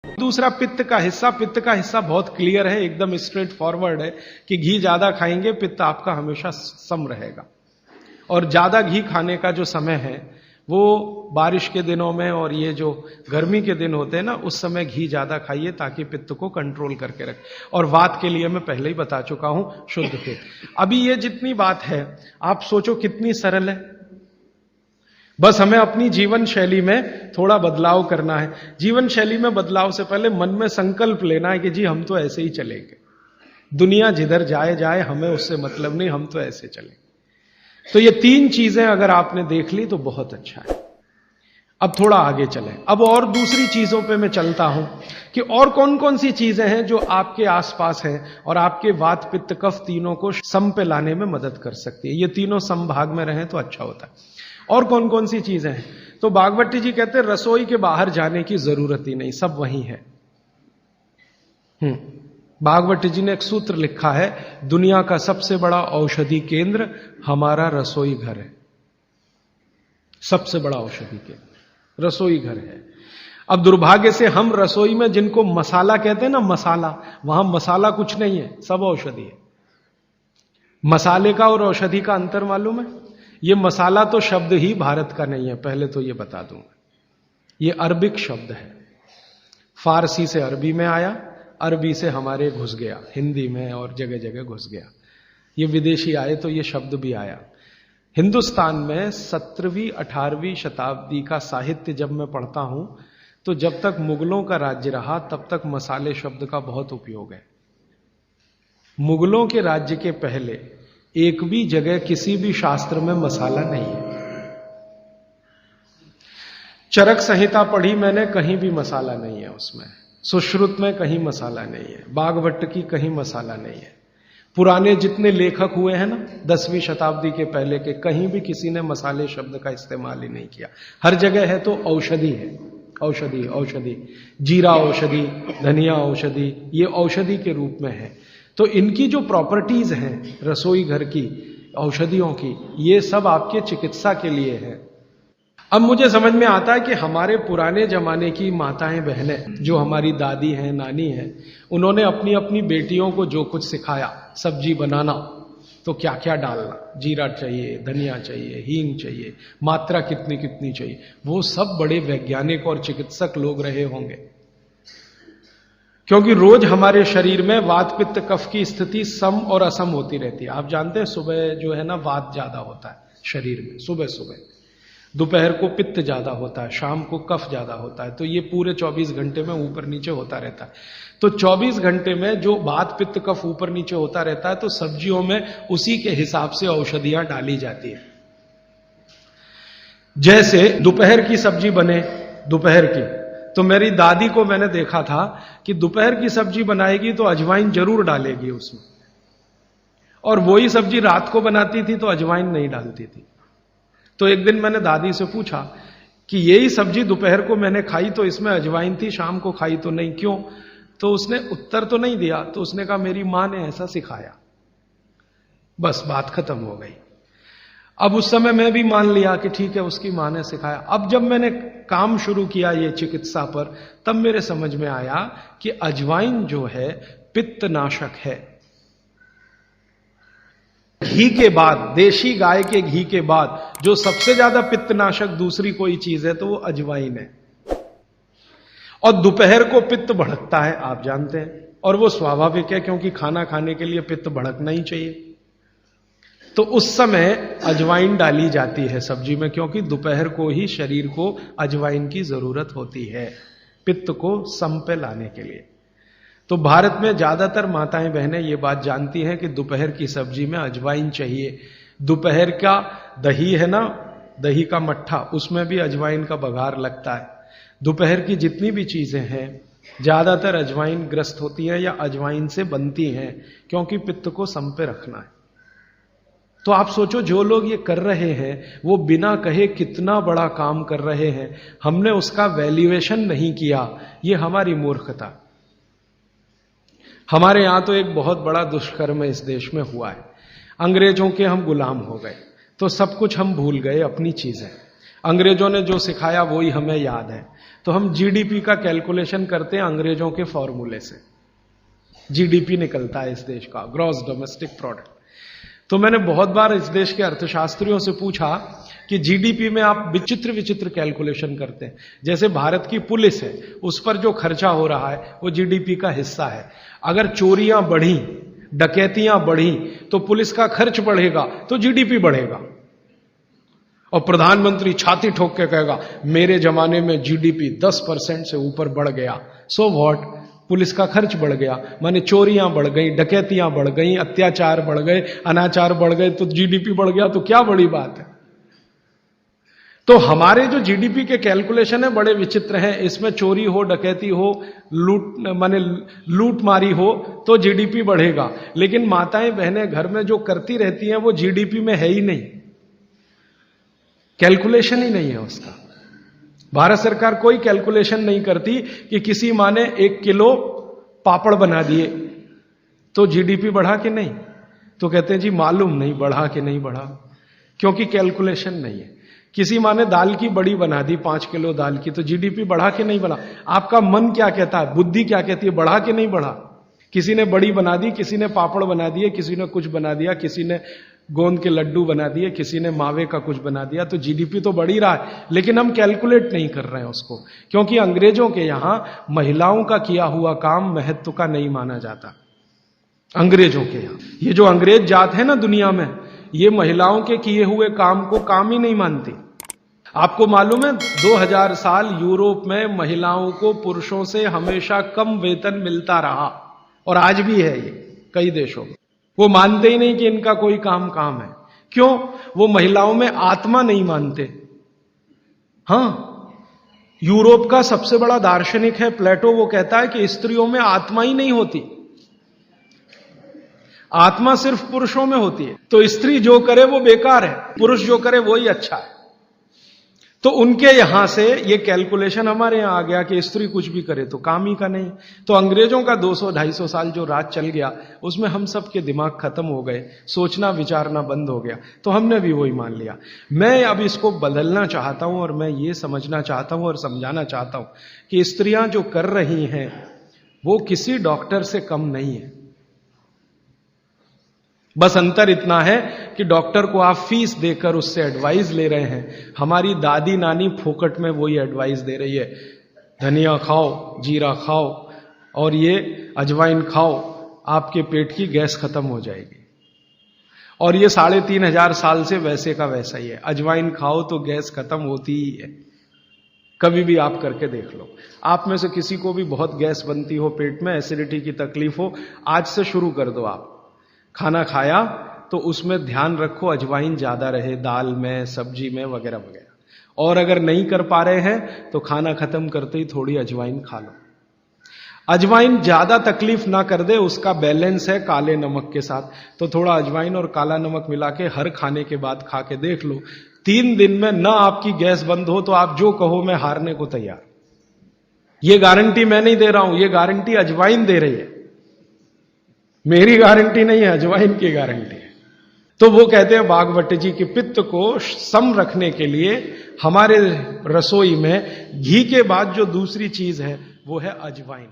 दूसरा पित्त का हिस्सा बहुत क्लियर है, एकदम स्ट्रेट फॉरवर्ड है कि घी ज्यादा खाएंगे पित्त आपका हमेशा सम रहेगा। और ज्यादा घी खाने का जो समय है वो बारिश के दिनों में और ये जो गर्मी के दिन होते हैं ना, उस समय घी ज्यादा खाइए ताकि पित्त को कंट्रोल करके रखे। और वात के लिए मैं पहले ही बता चुका हूं, शुद्ध पित्त। अभी ये जितनी बात है आप सोचो कितनी सरल है, बस हमें अपनी जीवन शैली में थोड़ा बदलाव करना है। जीवन शैली में बदलाव से पहले मन में संकल्प लेना है कि जी हम तो ऐसे ही चलेंगे, दुनिया जिधर जाए जाए हमें उससे मतलब नहीं, हम तो ऐसे चलेंगे। तो ये तीन चीजें अगर आपने देख ली तो बहुत अच्छा है। अब थोड़ा आगे चलें, अब और दूसरी चीजों पे मैं चलता हूं कि और कौन कौन सी चीजें हैं जो आपके आसपास हैं और आपके वात पित्त कफ तीनों को सम पे लाने में मदद कर सकती है। ये तीनों समभाग में रहें तो अच्छा होता है। और कौन कौन सी चीजें हैं? तो बागवती जी कहते हैं रसोई के बाहर जाने की जरूरत ही नहीं, सब वहीं है। भागवत जी ने एक सूत्र लिखा है, दुनिया का सबसे बड़ा औषधि केंद्र हमारा रसोई घर है। सबसे बड़ा औषधि केंद्र रसोई घर है। अब दुर्भाग्य से हम रसोई में जिनको मसाला कहते हैं ना, मसाला, वहां मसाला कुछ नहीं है, सब औषधि है। मसाले का और औषधि का अंतर मालूम है? ये मसाला तो शब्द ही भारत का नहीं है, पहले तो ये बता दूंगा। ये अरबिक शब्द है, फारसी से अरबी में आया, अरबी से हमारे घुस गया, हिंदी में और जगह जगह घुस गया। ये विदेशी आए तो ये शब्द भी आया। हिंदुस्तान में 17वीं 18वीं शताब्दी का साहित्य जब मैं पढ़ता हूं तो जब तक मुगलों का राज्य रहा तब तक मसाले शब्द का बहुत उपयोग है। मुगलों के राज्य के पहले एक भी जगह किसी भी शास्त्र में मसाला नहीं है। चरक संहिता पढ़ी मैंने, कहीं भी मसाला नहीं है उसमें। सुश्रुत में कहीं मसाला नहीं है, बागभट्ट की कहीं मसाला नहीं है। पुराने जितने लेखक हुए हैं ना 10वीं शताब्दी के पहले के, कहीं भी किसी ने मसाले शब्द का इस्तेमाल ही नहीं किया। हर जगह है तो औषधि है, औषधि औषधि, जीरा औषधि, धनिया औषधि, ये औषधि के रूप में है। तो इनकी जो प्रॉपर्टीज हैं रसोई घर की, औषधियों की, ये सब आपके चिकित्सा के लिए है। अब मुझे समझ में आता है कि हमारे पुराने जमाने की माताएं बहनें, जो हमारी दादी हैं, नानी हैं, उन्होंने अपनी अपनी बेटियों को जो कुछ सिखाया, सब्जी बनाना तो क्या क्या डालना, जीरा चाहिए, धनिया चाहिए, हींग चाहिए, मात्रा कितनी कितनी चाहिए, वो सब बड़े वैज्ञानिक और चिकित्सक लोग रहे होंगे। क्योंकि रोज हमारे शरीर में वात पित्त कफ की स्थिति सम और असम होती रहती है। आप जानते हैं सुबह जो है ना वात ज्यादा होता है शरीर में, सुबह सुबह, दोपहर को पित्त ज्यादा होता है, शाम को कफ ज्यादा होता है। तो ये पूरे 24 घंटे में ऊपर नीचे होता रहता है। तो 24 घंटे में जो वात पित्त कफ ऊपर नीचे होता रहता है, तो सब्जियों में उसी के हिसाब से औषधियां डाली जाती है। जैसे दोपहर की सब्जी बने, दोपहर की, तो मेरी दादी को मैंने देखा था कि दोपहर की सब्जी बनाएगी तो अजवाइन जरूर डालेगी उसमें, और वही सब्जी रात को बनाती थी तो अजवाइन नहीं डालती थी। तो एक दिन मैंने दादी से पूछा कि यही सब्जी दोपहर को मैंने खाई तो इसमें अजवाइन थी, शाम को खाई तो नहीं, क्यों? तो उसने उत्तर तो नहीं दिया। तो उसने कहा मेरी मां ने ऐसा सिखाया। बस बात खत्म हो गई। अब उस समय मैं भी मान लिया कि ठीक है, उसकी मां ने सिखाया। अब जब मैंने काम शुरू किया ये चिकित्सा पर, तब मेरे समझ में आया कि अजवाइन जो है पित्तनाशक है। घी के बाद, देशी गाय के घी के बाद जो सबसे ज्यादा पित्तनाशक दूसरी कोई चीज है तो वो अजवाइन है। और दोपहर को पित्त भड़कता है, आप जानते हैं, और वो स्वाभाविक है क्योंकि खाना खाने के लिए पित्त भड़कना ही चाहिए। तो उस समय अजवाइन डाली जाती है सब्जी में, क्योंकि दोपहर को ही शरीर को अजवाइन की जरूरत होती है पित्त को सम पे लाने के लिए। तो भारत में ज्यादातर माताएं बहनें ये बात जानती हैं कि दोपहर की सब्जी में अजवाइन चाहिए। दोपहर का दही है ना, दही का मट्ठा, उसमें भी अजवाइन का बघार लगता है। दोपहर की जितनी भी चीजें हैं ज्यादातर अजवाइन ग्रस्त होती हैं या अजवाइन से बनती हैं, क्योंकि पित्त को सम पे रखना है। तो आप सोचो जो लोग ये कर रहे हैं वो बिना कहे कितना बड़ा काम कर रहे हैं, हमने उसका वैल्यूएशन नहीं किया, ये हमारी मूर्खता। हमारे यहां तो एक बहुत बड़ा दुष्कर्म इस देश में हुआ है। अंग्रेजों के हम गुलाम हो गए तो सब कुछ हम भूल गए, अपनी चीजें। अंग्रेजों ने जो सिखाया वही हमें याद है। तो हम जीडीपी का कैलकुलेशन करते हैं अंग्रेजों के फॉर्मूले से। जीडीपी निकलता है इस देश का, ग्रॉस डोमेस्टिक प्रोडक्ट। तो मैंने बहुत बार इस देश के अर्थशास्त्रियों से पूछा कि जीडीपी में आप विचित्र विचित्र कैलकुलेशन करते हैं। जैसे भारत की पुलिस है, उस पर जो खर्चा हो रहा है वो जीडीपी का हिस्सा है। अगर चोरियां बढ़ी, डकैतियां बढ़ी, तो पुलिस का खर्च बढ़ेगा तो जीडीपी बढ़ेगा। और प्रधानमंत्री छाती ठोक के कहेगा मेरे जमाने में जीडीपी 10% से ऊपर बढ़ गया। सो व्हाट, पुलिस का खर्च बढ़ गया, माने चोरियां बढ़ गई, डकैतियां बढ़ गई, अत्याचार बढ़ गए, अनाचार बढ़ गए, तो जीडीपी बढ़ गया, तो क्या बड़ी बात है। तो हमारे जो जीडीपी के कैलकुलेशन है बड़े विचित्र हैं। इसमें चोरी हो, डकैती हो, लूट मारी हो तो जीडीपी बढ़ेगा, लेकिन माताएं बहनें घर में जो करती रहती हैं वो जीडीपी में है ही नहीं, कैलकुलेशन ही नहीं है उसका। भारत सरकार कोई कैलकुलेशन नहीं करती कि किसी माँ ने 1 किलो पापड़ बना दिए तो जीडीपी बढ़ा कि नहीं, तो कहते हैं जी मालूम नहीं बढ़ा कि नहीं बढ़ा, क्योंकि कैलकुलेशन नहीं है। किसी माँ ने दाल की बड़ी बना दी 5 किलो दाल की, तो जीडीपी बढ़ा कि नहीं बढ़ा। आपका मन क्या कहता है, बुद्धि क्या कहती है, बढ़ा कि नहीं बढ़ा। किसी ने बड़ी बना दी, किसी ने पापड़ बना दिए, किसी ने कुछ बना दिया, किसी ने गोंद के लड्डू बना दिए, किसी ने मावे का कुछ बना दिया, तो जीडीपी तो बढ़ ही रहा है, लेकिन हम कैलकुलेट नहीं कर रहे हैं उसको, क्योंकि अंग्रेजों के यहां महिलाओं का किया हुआ काम महत्व का नहीं माना जाता। अंग्रेजों के यहां ये जो अंग्रेज जात है ना दुनिया में, ये महिलाओं के किए हुए काम को काम ही नहीं मानती। आपको मालूम है 2000 साल यूरोप में महिलाओं को पुरुषों से हमेशा कम वेतन मिलता रहा, और आज भी है ये कई देशों में। वो मानते ही नहीं कि इनका कोई काम है। क्यों? वो महिलाओं में आत्मा नहीं मानते। हां, यूरोप का सबसे बड़ा दार्शनिक है प्लेटो, वो कहता है कि स्त्रियों में आत्मा ही नहीं होती, आत्मा सिर्फ पुरुषों में होती है। तो स्त्री जो करे वो बेकार है, पुरुष जो करे वो ही अच्छा है। तो उनके यहां से ये कैलकुलेशन हमारे यहां आ गया कि स्त्री कुछ भी करे तो काम ही का नहीं। तो अंग्रेजों का 200-250 साल जो राज चल गया, उसमें हम सब के दिमाग खत्म हो गए, सोचना विचारना बंद हो गया, तो हमने भी वही मान लिया। मैं अब इसको बदलना चाहता हूं, और मैं ये समझना चाहता हूं और समझाना चाहता हूं कि स्त्रियां जो कर रही हैं वो किसी डॉक्टर से कम नहीं है। बस अंतर इतना है कि डॉक्टर को आप फीस देकर उससे एडवाइस ले रहे हैं, हमारी दादी नानी फोकट में वही एडवाइस दे रही है, धनिया खाओ, जीरा खाओ और ये अजवाइन खाओ, आपके पेट की गैस खत्म हो जाएगी। और ये 3500 साल से वैसे का वैसा ही है, अजवाइन खाओ तो गैस खत्म होती ही है। कभी भी आप करके देख लो। आप में से किसी को भी बहुत गैस बनती हो, पेट में एसिडिटी की तकलीफ हो, आज से शुरू कर दो। आप खाना खाया तो उसमें ध्यान रखो अजवाइन ज्यादा रहे, दाल में, सब्जी में, वगैरह वगैरह। और अगर नहीं कर पा रहे हैं तो खाना खत्म करते ही थोड़ी अजवाइन खा लो। अजवाइन ज्यादा तकलीफ ना कर दे, उसका बैलेंस है काले नमक के साथ, तो थोड़ा अजवाइन और काला नमक मिला के हर खाने के बाद खा के देख लो। 3 दिन में ना आपकी गैस बंद हो तो आप जो कहो मैं हारने को तैयार। ये गारंटी मैं नहीं दे रहा हूं, ये गारंटी अजवाइन दे रही है, मेरी गारंटी नहीं है, अजवाइन की गारंटी है। तो वो कहते हैं बागवट जी कि पित्त को सम रखने के लिए हमारे रसोई में घी के बाद जो दूसरी चीज है वो है अजवाइन।